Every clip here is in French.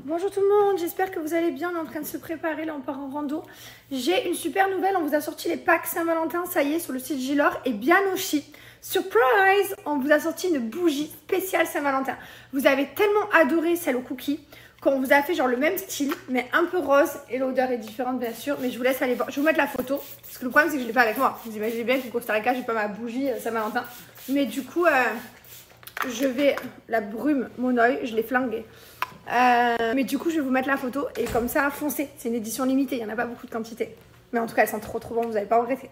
Bonjour tout le monde, j'espère que vous allez bien, on est en train de se préparer, là on part en rando. J'ai une super nouvelle, on vous a sorti les packs Saint-Valentin, ça y est, sur le site Gilor et Bianoshi. Surprise! On vous a sorti une bougie spéciale Saint-Valentin. Vous avez tellement adoré celle au cookie qu'on vous a fait genre le même style, mais un peu rose et l'odeur est différente bien sûr, mais je vous laisse aller voir. Je vais vous mettre la photo, parce que le problème c'est que je ne l'ai pas avec moi. Vous imaginez bien qu'au Costa Rica, j'ai pas ma bougie Saint-Valentin. Mais du coup, je vais, la brume, mon oeil, je l'ai flinguée. Mais du coup je vais vous mettre la photo et comme ça foncez, c'est une édition limitée, il n'y en a pas beaucoup de quantité, mais en tout cas elles sont trop bon, vous n'allez pas regretter.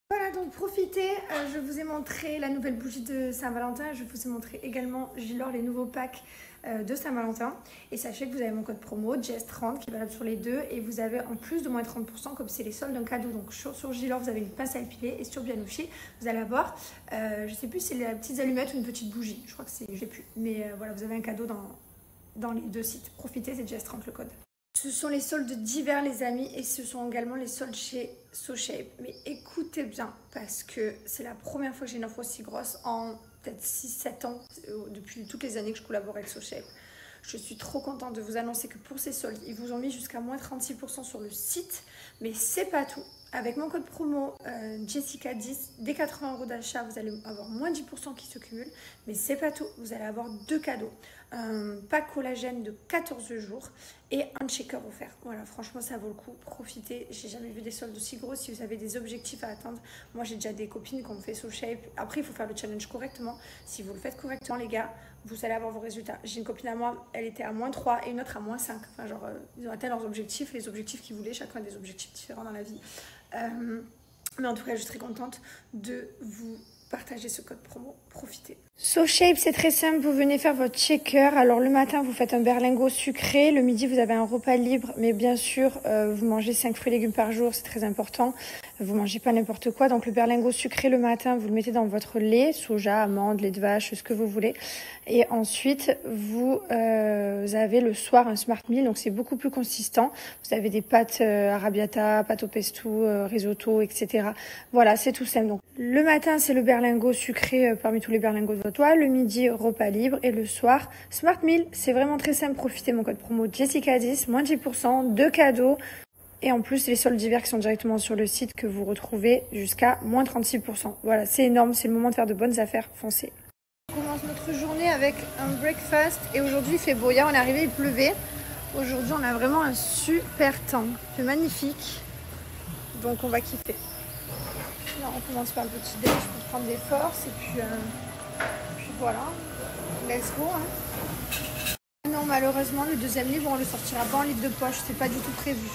Voilà, donc profitez, je vous ai montré la nouvelle bougie de Saint-Valentin, je vous ai montré également Gilor les nouveaux packs de Saint-Valentin, et sachez que vous avez mon code promo JESS30 qui est valable sur les deux, et vous avez en plus de moins 30% comme c'est les soldes d'un cadeau. Donc sur Gilor vous avez une pince à épiler, et sur Bianoshi vous allez avoir je sais plus si c'est les petites allumettes ou une petite bougie, je crois que c'est, j'ai plus, mais voilà, vous avez un cadeau dans les deux sites. Profitez, c'est JESS30 le code. Ce sont les soldes d'hiver les amis, et ce sont également les soldes chez SoShape. Mais écoutez bien, parce que c'est la première fois que j'ai une offre aussi grosse en peut-être 6-7 ans, depuis toutes les années que je collabore avec SoShape. Je suis trop contente de vous annoncer que pour ces soldes, ils vous ont mis jusqu'à moins 36% sur le site, mais c'est pas tout. Avec mon code promo Jessica10, dès 80 € d'achat, vous allez avoir moins 10% qui se cumulent. Mais c'est pas tout, vous allez avoir deux cadeaux. Un pack collagène de 14 jours et un checker offert. Voilà, franchement, ça vaut le coup. Profitez. J'ai jamais vu des soldes aussi gros. Si vous avez des objectifs à atteindre, moi j'ai déjà des copines qui ont fait SoShape. Après, il faut faire le challenge correctement. Si vous le faites correctement, les gars, vous allez avoir vos résultats. J'ai une copine à moi, elle était à moins 3 et une autre à moins 5. Enfin, genre, ils ont atteint leurs objectifs, les objectifs qu'ils voulaient. Chacun a des objectifs différents dans la vie. Mais en tout cas, je suis très contente de vous partager ce code promo. Profitez. SoShape, c'est très simple. Vous venez faire votre checker. Alors, le matin, vous faites un berlingot sucré. Le midi, vous avez un repas libre. Mais bien sûr, vous mangez 5 fruits et légumes par jour. C'est très important. Vous mangez pas n'importe quoi. Donc, le berlingot sucré, le matin, vous le mettez dans votre lait. Soja, amandes, lait de vache, ce que vous voulez. Et ensuite, vous avez le soir un Smart Meal. Donc, c'est beaucoup plus consistant. Vous avez des pâtes arrabbiata, pâtes au pesto, risotto, etc. Voilà, c'est tout simple. Donc, le matin, c'est le berlingot sucré parmi tous les berlingots de votre choix. Le midi, repas libre. Et le soir, Smart Meal. C'est vraiment très simple. Profitez mon code promo Jessica10, moins 10%, deux cadeaux. Et en plus, les soldes d'hiver qui sont directement sur le site que vous retrouvez jusqu'à moins 36%. Voilà, c'est énorme. C'est le moment de faire de bonnes affaires. Foncez. On commence notre journée avec un breakfast. Et aujourd'hui, il fait beau. Hier, on est arrivé, il pleuvait. Aujourd'hui, on a vraiment un super temps. C'est magnifique. Donc, on va kiffer. Là, on commence par le petit déj pour prendre des forces. Et puis voilà. Let's go. Hein. Non, malheureusement, le deuxième livre, on le sortira pas en livre de poche. C'est pas du tout prévu.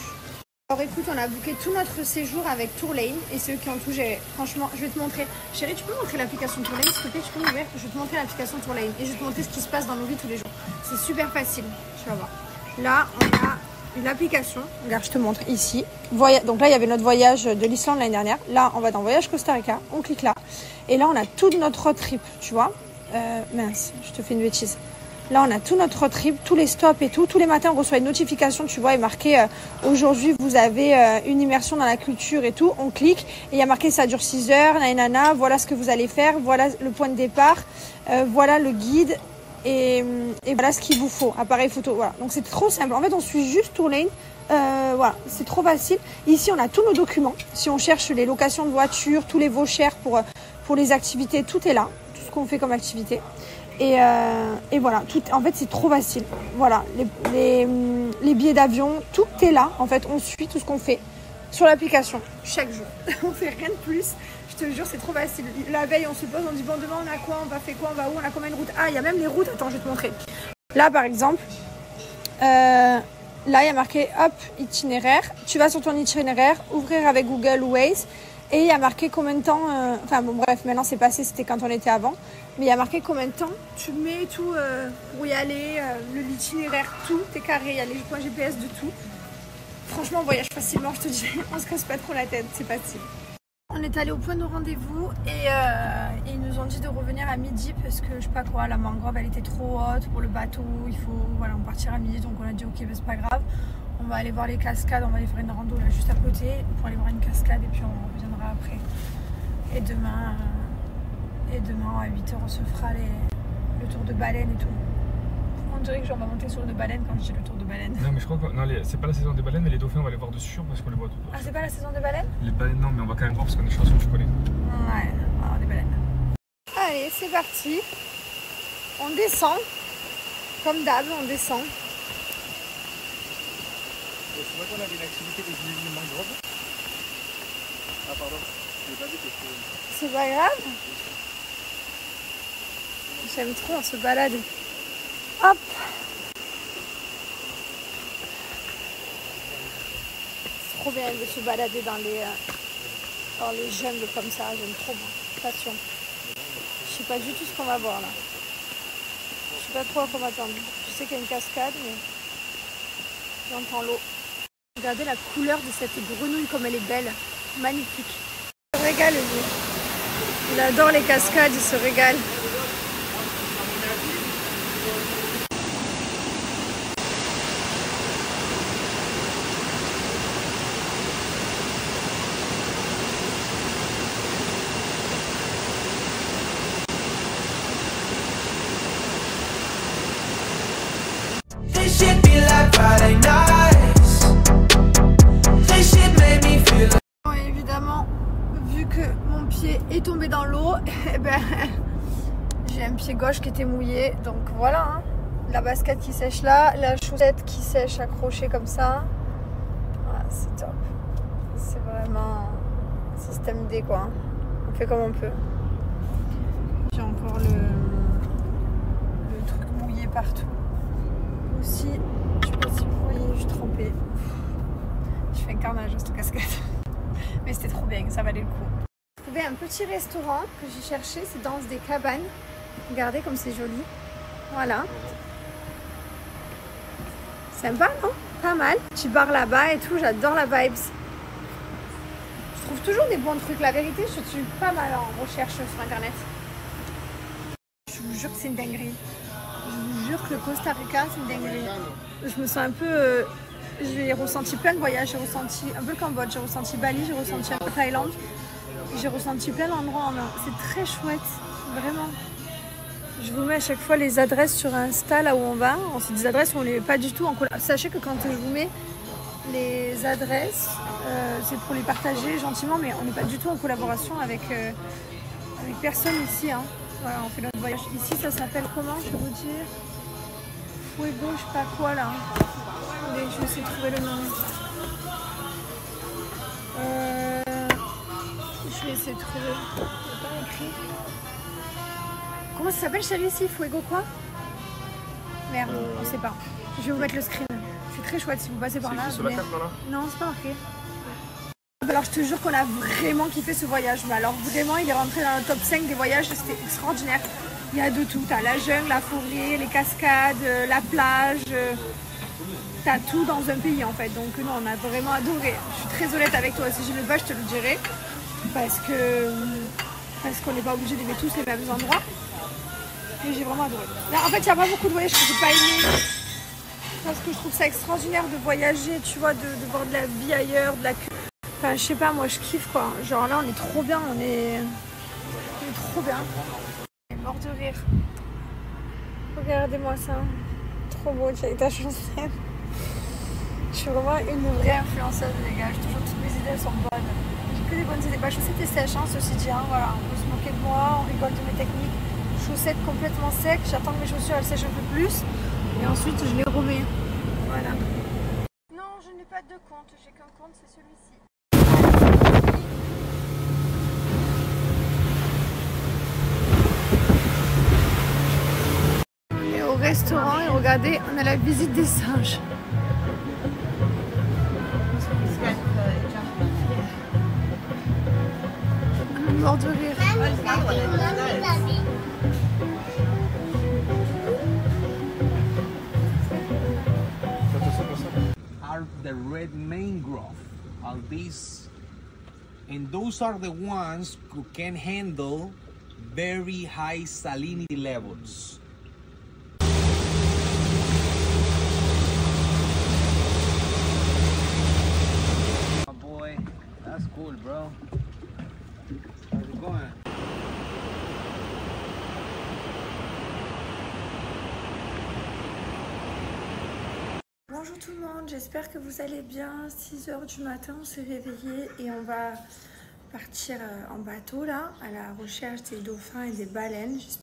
Alors écoute, on a booké tout notre séjour avec Tourlane et ceux qui ont tout géré. Franchement, je vais te montrer. Chérie, tu peux me montrer l'application Tourlane s'il te plaît? Tu peux m'ouvrir? Je vais te montrer l'application Tourlane et je vais te montrer ce qui se passe dans nos vies tous les jours. C'est super facile. Tu vas voir. Là, on a une application. Regarde, je te montre ici. Donc là, il y avait notre voyage de l'Islande l'année dernière. Là, on va dans Voyage Costa Rica. On clique là. Et là, on a toute notre road trip. Tu vois? Mince, je te fais une bêtise. Là, on a tout notre road trip, tous les stops et tout. Tous les matins, on reçoit une notification, tu vois, et marqué aujourd'hui, vous avez une immersion dans la culture et tout. On clique et il y a marqué ça dure 6 heures, nanana, voilà ce que vous allez faire, voilà le point de départ, voilà le guide et voilà ce qu'il vous faut, appareil photo. Voilà. Donc, c'est trop simple. En fait, on suit juste Tourlane. Voilà, c'est trop facile. Ici, on a tous nos documents. Si on cherche les locations de voitures, tous les vouchers pour les activités, tout est là. Tout ce qu'on fait comme activité. Et voilà, tout, en fait c'est trop facile. Voilà, les billets d'avion, tout est là. En fait, on suit tout ce qu'on fait sur l'application chaque jour. On fait rien de plus. Je te jure, c'est trop facile. La veille, on se pose, on dit bon, demain on a quoi, on va faire quoi, on va où, on a combien de routes. Ah, il y a même les routes. Attends, je vais te montrer. Là, par exemple, là il y a marqué hop, itinéraire. Tu vas sur ton itinéraire, ouvrir avec Google ou Waze. Et il y a marqué combien de temps, enfin bon bref, maintenant c'est passé, c'était quand on était avant. Mais il y a marqué combien de temps tu mets tout pour y aller, l'itinéraire, tout, t'es carré, il y a les points GPS de tout. Franchement, on voyage facilement, je te dis, on se casse pas trop la tête, c'est facile. On est allé au point de rendez-vous et ils nous ont dit de revenir à midi parce que je sais pas quoi, la mangrove elle était trop haute pour le bateau, il faut, voilà, on partira à midi, donc on a dit ok, ben, c'est pas grave. On va aller voir les cascades, on va aller faire une rando là juste à côté pour aller voir une cascade et puis on reviendra après. Et demain à 8 h on se fera le tour de baleine et tout. On dirait que genre on va monter sur une baleine quand je dis le tour de baleine. Non mais je crois que non, c'est pas la saison des baleines, mais les dauphins on va les voir de sûr parce qu'on les voit tout. Ah c'est pas la saison des baleines? Les baleines non, mais on va quand même voir parce qu'on est chanceux, tu connais. Ouais, on va voir des baleines. Allez, c'est parti. On descend. Comme d'hab, on descend. C'est vrai qu'on avait une activité des îles de mangrove. Ah pardon, je l'ai pas vu que c'est pas grave. J'aime trop, on se balade. Hop. C'est trop bien de se balader dans les jungles comme ça, j'aime trop moi. Passion. Je sais pas du tout ce qu'on va voir là. Je sais pas trop à quoi m'attendre. Je sais qu'il y a une cascade, mais j'entends l'eau. Regardez la couleur de cette grenouille comme elle est belle. Magnifique. Il se régale lui. Il adore les cascades, il se régale. Évidemment, vu que mon pied est tombé dans l'eau, eh ben, j'ai un pied gauche qui était mouillé. Donc voilà, hein. La basket qui sèche là, la chaussette qui sèche accrochée comme ça. Voilà, c'est top. C'est vraiment système D quoi. On fait comme on peut. J'ai encore le truc mouillé partout. Aussi, je sais pas si vous voyez, je suis trempée. Je fais un carnage à cette cascade. Mais c'était trop bien, ça valait le coup. J'ai trouvé un petit restaurant que j'ai cherché, c'est dans des cabanes. Regardez comme c'est joli. Voilà. Sympa, non? Pas mal. Petit bar là-bas et tout, j'adore la vibes. Je trouve toujours des bons trucs. La vérité, je suis pas mal en recherche sur internet. Je vous jure que c'est une dinguerie. Je vous jure que le Costa Rica, c'est une dinguerie. Je me sens un peu... j'ai ressenti plein de voyages. J'ai ressenti un peu le Cambodge, j'ai ressenti Bali, j'ai ressenti un peu Thaïlande. J'ai ressenti plein d'endroits en un. C'est très chouette, vraiment. Je vous mets à chaque fois les adresses sur Insta, là où on va. C'est des adresses où on n'est pas du tout en collaboration. Sachez que quand je vous mets les adresses, c'est pour les partager gentiment, mais on n'est pas du tout en collaboration avec personne ici. Hein. Voilà, on fait notre voyage. Ici, ça s'appelle comment, je peux vous dire? Fuego, je sais pas quoi, là. Attendez, je vais essayer de trouver le nom. Je vais essayer de trouver. Il n'y a pas écrit. Comment ça s'appelle, chérie, ici? Fuego quoi? Merde, on sait pas. Je vais vous mettre le screen. C'est très chouette si vous passez par là. C'est sur la carte, là? Non, c'est pas marqué. Alors, je te jure qu'on a vraiment kiffé ce voyage. Mais alors, vraiment, il est rentré dans le top 5 des voyages. C'était extraordinaire. Il y a de tout. T'as la jungle, la forêt, les cascades, la plage. T'as tout dans un pays en fait. Donc, non, on a vraiment adoré. Je suis très honnête avec toi. Si je le vois, je te le dirai. Parce qu'on n'est pas obligé d'aimer tous les mêmes endroits. Mais j'ai vraiment adoré. Là, en fait, il n'y a pas beaucoup de voyages que j'ai pas aimé. Parce que je trouve ça extraordinaire de voyager, tu vois, de voir de la vie ailleurs, de la... Enfin, je sais pas, moi, je kiffe, quoi. Genre là, on est trop bien, on est trop bien. On est mort de rire. Regardez-moi ça. Trop beau, tu as ta chaussette. Je suis vraiment une vraie influenceuse, les gars. Toujours, toutes mes idées, elles sont bonnes. J'ai que des bonnes idées. Bah, chaussettes et sèches, hein, ceci dit, hein, voilà. On peut se moquer de moi, on rigole de mes techniques. Chaussettes complètement secs, j'attends que mes chaussures elles sèchent un peu plus et ensuite je les remets. Voilà. Non, je n'ai pas de compte, j'ai qu'un compte, c'est celui-ci. On est au restaurant et regardez, on a la visite des singes. On est mort de rire. Are the red mangrove, are these, and those are the ones who can handle very high salinity levels. Oh boy, that's cool, bro. How's it going? 1 Bonjour tout le monde, j'espère que vous allez bien. 6 h du matin, on s'est réveillé et on va partir en bateau là, à la recherche des dauphins et des baleines.